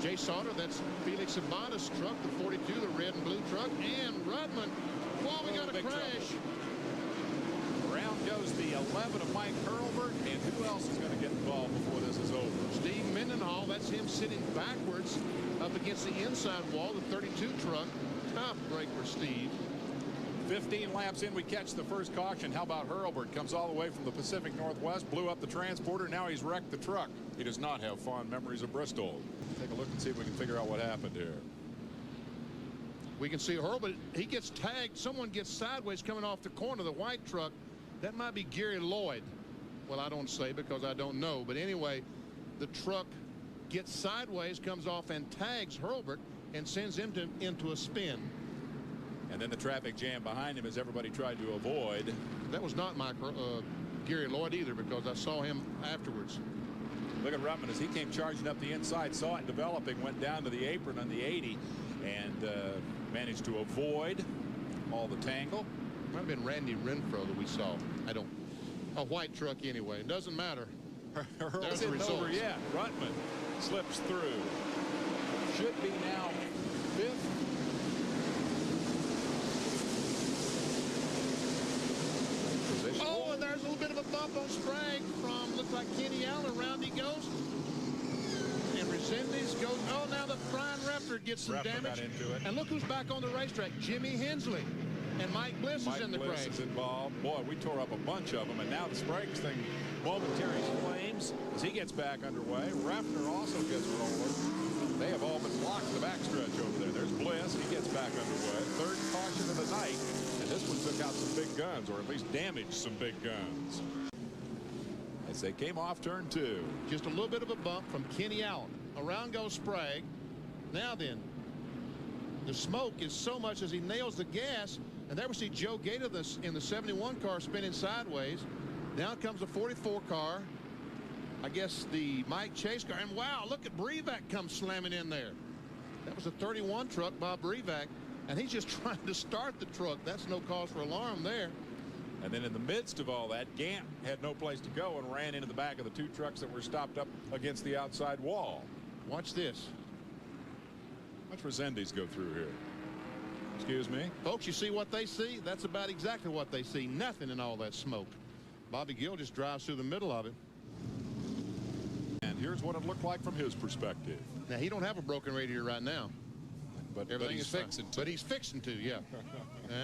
Jay Sauter, that's Felix Sabata's truck, the 42, the red and blue truck, and Rudman. Well, we got a crash. Around goes the 11 of Mike Hurlburt, and who else is going to get involved before this is over? Steve Mendenhall, that's him sitting backwards up against the inside wall, the 32 truck. Tough break for Steve. 15 laps in, we catch the first caution. How about Hurlburt? Comes all the way from the Pacific Northwest, blew up the transporter. Now he's wrecked the truck. He does not have fond memories of Bristol. Take a look and see if we can figure out what happened here. We can see Hurlburt. He gets tagged. Someone gets sideways coming off the corner of the white truck. That might be Gary Lloyd. Well, I don't say because I don't know. But anyway, the truck gets sideways, comes off and tags Hurlburt and sends him into a spin. And then the traffic jam behind him as everybody tried to avoid. That was not Gary Lloyd either, because I saw him afterwards. Look at Rutman as he came charging up the inside, saw it developing, went down to the apron on the 80 and managed to avoid all the tangle. Might have been Randy Renfro that we saw. I don't. A white truck anyway. It doesn't matter. There's the results. Over yet. Rutman slips through. Should be now 5th. Oh, and there's a little bit of a bump on Sprague from, looks like Kenny Allen. Around he goes. And Resendiz goes. Oh, now the Brian Refner gets some damage. Into it. And look who's back on the racetrack. Jimmy Hensley. And Mike Bliss is in the crash. Mike Bliss is involved. Boy, we tore up a bunch of them. And now the Sprague's thing momentary flames as he gets back underway. Refner also gets rolling. They have all been blocked the backstretch over there. There's Bliss. He gets back underway. Third caution of the night. And this one took out some big guns, or at least damaged some big guns. As they came off turn 2. Just a little bit of a bump from Kenny Allen. Around goes Sprague. Now then, the smoke is so much as he nails the gas. And there we see Joe Gator in the 71 car spinning sideways. Down comes the 44 car. I guess the Mike Chase car. And wow, look at Brevac come slamming in there. That was a 31 truck by Brevac. And he's just trying to start the truck. That's no cause for alarm there. And then in the midst of all that, Gant had no place to go and ran into the back of the 2 trucks that were stopped up against the outside wall. Watch this. Watch Resendiz go through here. Excuse me. Folks, you see what they see? That's about exactly what they see. Nothing in all that smoke. Bobby Gill just drives through the middle of it. And here's what it looked like from his perspective. Now, he don't have a broken radiator right now. But everything is fixing to. But he's fixing to, yeah.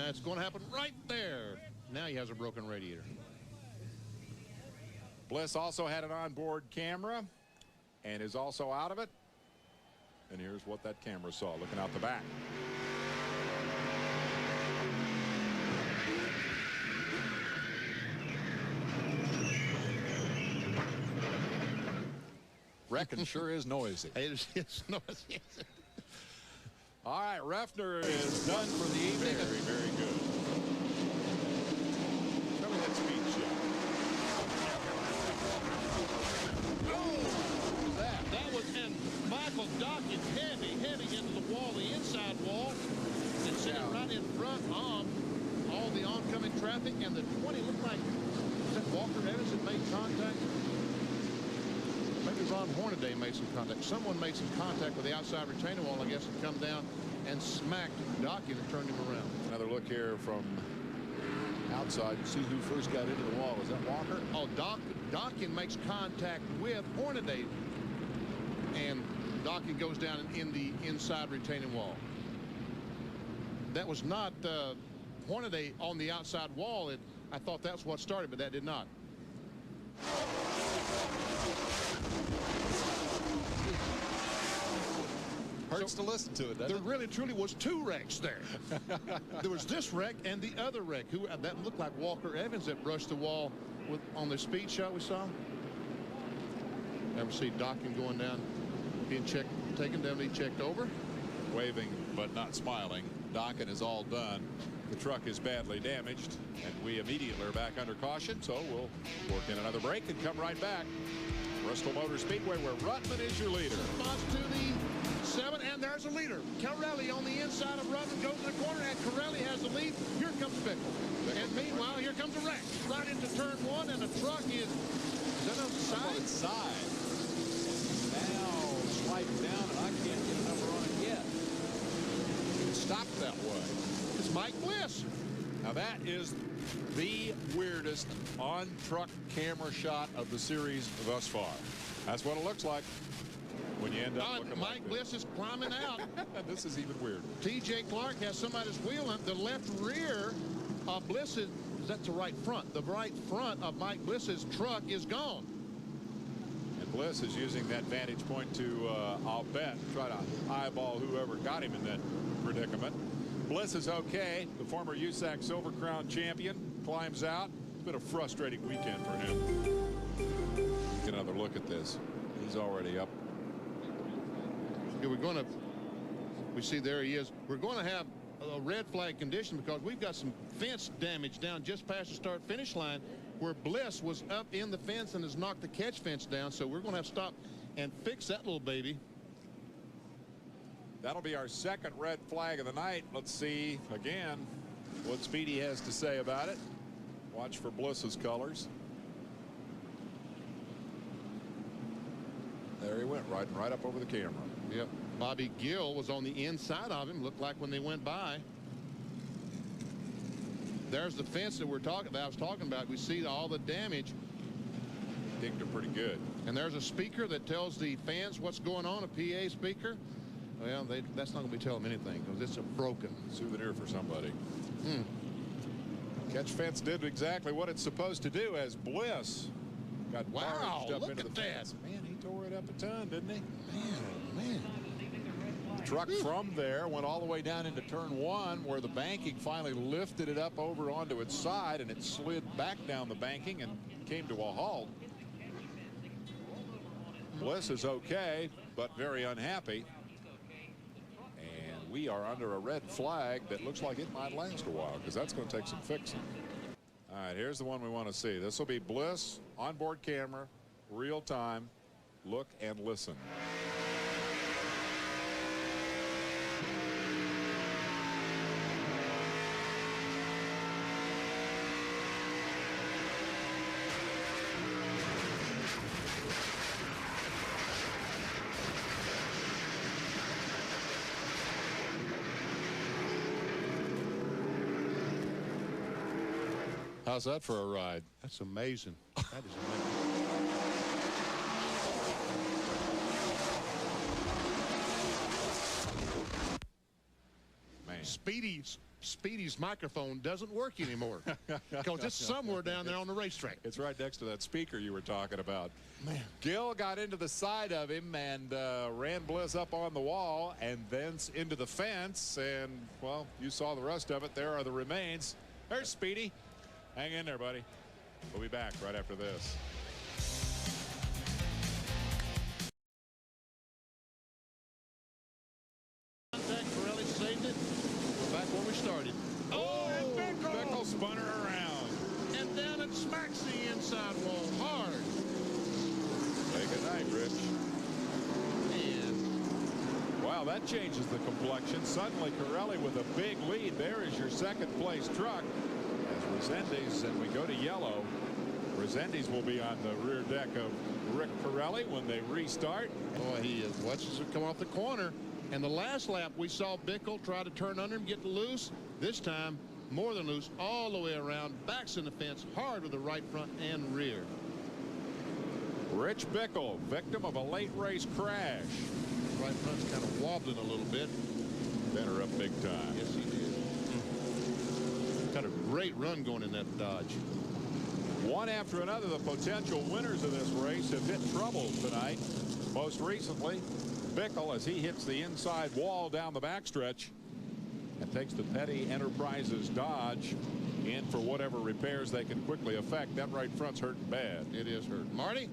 It's going to happen right there. Now he has a broken radiator. Bliss also had an onboard camera and is also out of it. And here's what that camera saw looking out the back. Wrecking sure is noisy. It's noisy. All right, Refner is done for the evening. Very, very good. Remember that speed shot. Oh, what was that? That was, and Michael Dawkins heavy into the wall, the inside wall, and sitting right in front of all the oncoming traffic. And the 20 looked like, was that Walker Evans that made contact? Maybe Ron Hornaday made some contact. Someone made some contact with the outside retaining wall, I guess, and come down and smacked Dockin and turned him around. Another look here from outside. You see who first got into the wall. Is that Walker? Oh, Dockin makes contact with Hornaday, and Dockin goes down in the inside retaining wall. That was not Hornaday on the outside wall. I thought that's what started, but that did not. Hurts to listen to it, doesn't there it? really truly was 2 wrecks there. There was this wreck and the other wreck. That looked like Walker Evans that brushed the wall on the speed shot we saw. Ever see Dockin going down, being checked, taken down to be checked over? Waving but not smiling. Dockin is all done. The truck is badly damaged, and we immediately are back under caution, so we'll work in another break and come right back. Bristol Motor Speedway, where Rutman is your leader. Spots to the 7, and there's a leader. Corelli on the inside of Rutman goes to the corner, and Corelli has the lead. Here comes Bickle. And meanwhile, here comes a wreck. Right into turn 1, and the truck is that on the side? On its side. Now sliding down, and I can't stopped that way. It's Mike Bliss. Now that is the weirdest on-truck camera shot of the series thus far. That's what it looks like when you end up looking Mike like Bliss is climbing out. This is even weirder. T.J. Clark has somebody's wheeling. The left rear of Bliss's, that's the right front. The right front of Mike Bliss's truck is gone. And Bliss is using that vantage point to, I'll bet, try to eyeball whoever got him in that predicament. Bliss is okay. The former USAC Silver Crown champion climbs out. It's been a frustrating weekend for him. Get another look at this. He's already up. Yeah, we see there he is. We're going to have a red flag condition because we've got some fence damage down just past the start finish line where Bliss was up in the fence and has knocked the catch fence down. So we're going to have to stop and fix that little baby. That'll be our second red flag of the night. Let's see again what Speedy has to say about it. Watch for Bliss's colors. There he went, riding right up over the camera. Yep. Bobby Gill was on the inside of him. Looked like when they went by. There's the fence that I was talking about. We see all the damage. Dinged it pretty good. And there's a speaker that tells the fans what's going on, a PA speaker. Well, that's not going to be telling them anything because it's a broken souvenir for somebody. Catch fence did exactly what it's supposed to do as Bliss got barged up into the fence. Man, he tore it up a ton, didn't he? Man. The truck from there went all the way down into turn 1 where the banking finally lifted it up over onto its side and it slid back down the banking and came to a halt. Bliss is okay, but very unhappy. We are under a red flag that looks like it might last a while because that's going to take some fixing. All right, here's the one we want to see. This will be Bliss onboard camera, real time. Look and listen. How's that for a ride? That's amazing. That is amazing. Man. Speedy's microphone doesn't work anymore because it's somewhere down there on the racetrack. It's right next to that speaker you were talking about. Man. Gill got into the side of him and ran Bliss up on the wall and then into the fence. And, well, you saw the rest of it. There are the remains. There's Speedy. Hang in there, buddy. We'll be back right after this. Contact, Pirelli saved it. We're back where we started. Oh, and Bickle spun her around. And down it smacks the inside wall hard. Say good night, Rich. And wow, that changes the complexion. Suddenly, Pirelli with a big lead. There is your second place truck. Resendiz, and we go to yellow. Resendiz will be on the rear deck of Rick Pirelli when they restart. Boy, he is. Watches it come off the corner. And the last lap, we saw Bickle try to turn under him, get loose. This time, more than loose, all the way around, backs in the fence, hard with the right front and rear. Rich Bickle, victim of a late race crash. Right front's kind of wobbling a little bit. Bent her up big time. Yes, he did. Got a great run going in that Dodge. One after another, the potential winners of this race have hit trouble tonight. Most recently, Bickle as he hits the inside wall down the backstretch and takes the Petty Enterprises Dodge in for whatever repairs they can quickly affect. That right front's hurting bad. It is hurt. Marty?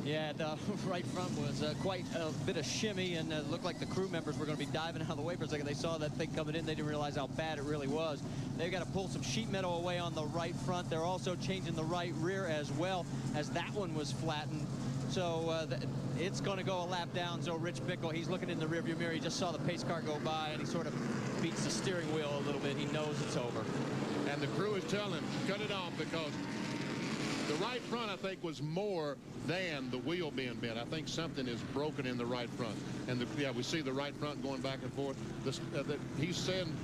Yeah, the right front was quite a bit of shimmy, and looked like the crew members were going to be diving out of the way for a second. They saw that thing coming in. They didn't realize how bad it really was. They've got to pull some sheet metal away on the right front. They're also changing the right rear as well, as that one was flattened. So it's going to go a lap down. So Rich Bickle, he's looking in the rearview mirror. He just saw the pace car go by, and he sort of beats the steering wheel a little bit. He knows it's over. And the crew is telling him, cut it off because The right front, I think, was more than the wheel being bent. I think something is broken in the right front. And yeah, we see the right front going back and forth. He's saying,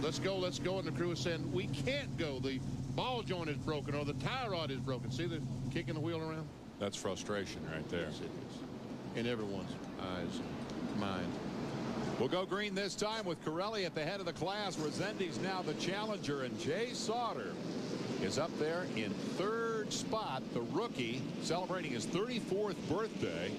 let's go, let's go. And the crew is saying, we can't go. The ball joint is broken or the tie rod is broken. See the kicking the wheel around? That's frustration right there. Yes, it is. In everyone's eyes and mind. We'll go green this time with Corelli at the head of the class. Resendi's now the challenger, and Jay Sauter is up there in third spot, the rookie, celebrating his 34th birthday.